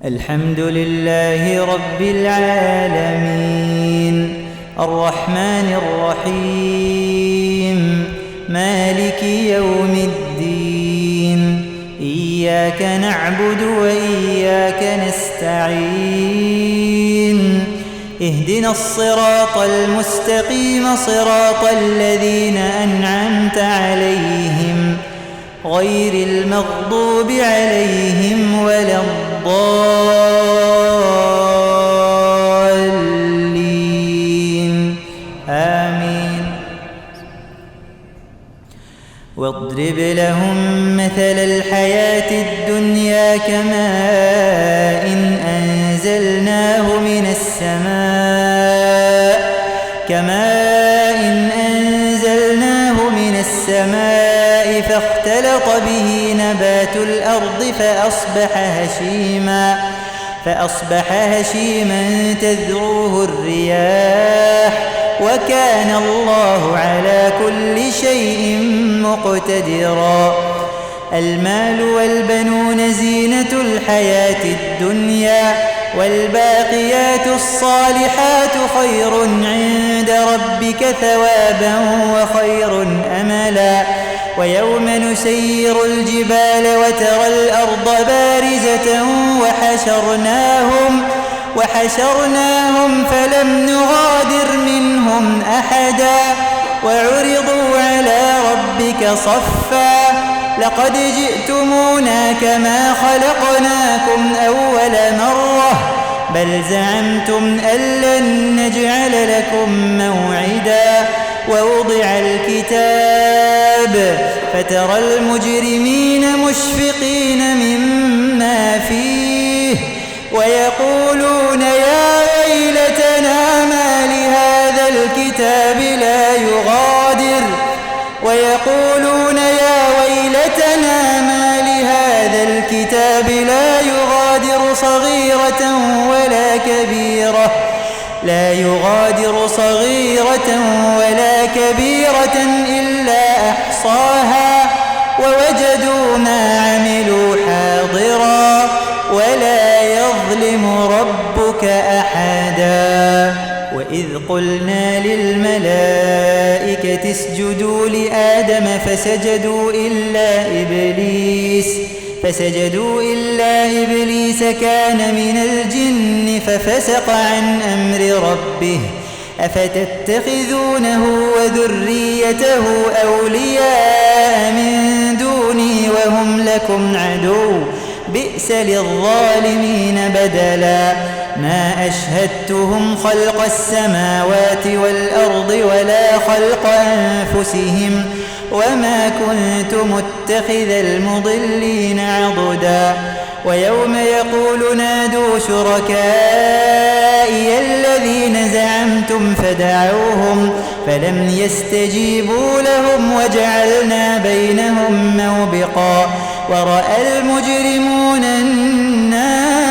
الحمد لله رب العالمين الرحمن الرحيم مالك يوم الدين إياك نعبد وإياك نستعين اهدنا الصراط المستقيم صراط الذين أنعمت عليهم غير المغضوب عليهم ولا الضالين آمين. واضرب لهم مثل الحياة الدنيا كماء أنزلناه من السماء فاختلط به نبات الأرض فأصبح هشيما تذروه الرياح وكان الله على كل شيء مقتدرا. المال والبنون زينة الحياة الدنيا والباقيات الصالحات خير عند ربك ثوابا وخير أملا. ويوم نسير الجبال وترى الأرض بارزة وحشرناهم فلم نغادر منهم أحدا وعرضوا على ربك صفا لقد جئتمونا كما خلقناكم أول مرة بل زعمتم أن لن نجعل لكم موعدا. ووضع الكتاب فترى المجرمين مشفقين مما فيه ويقولون يا ويلتنا ما لهذا الكتاب لا يغادر صغيرة ولا كبيرة إلا أحصاها ووجدوا ما عملوا حاضرا ولا يظلم ربك أحدا. وإذ قلنا للملائكة اسجدوا لآدم فسجدوا إلا إبليس كان من الجن ففسق عن أمر ربه أفتتخذونه وذريته أولياء من دوني وهم لكم عدو بئس للظالمين بدلا. ما أشهدتهم خلق السماوات والأرض ولا خلق أنفسهم وما كنت متخذ المضلين عضدا. ويوم يقول نادوا شركائي الذين زعمتم فدعوهم فلم يستجيبوا لهم وجعلنا بينهم موبقا. ورأى المجرمون النار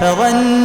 فظنوا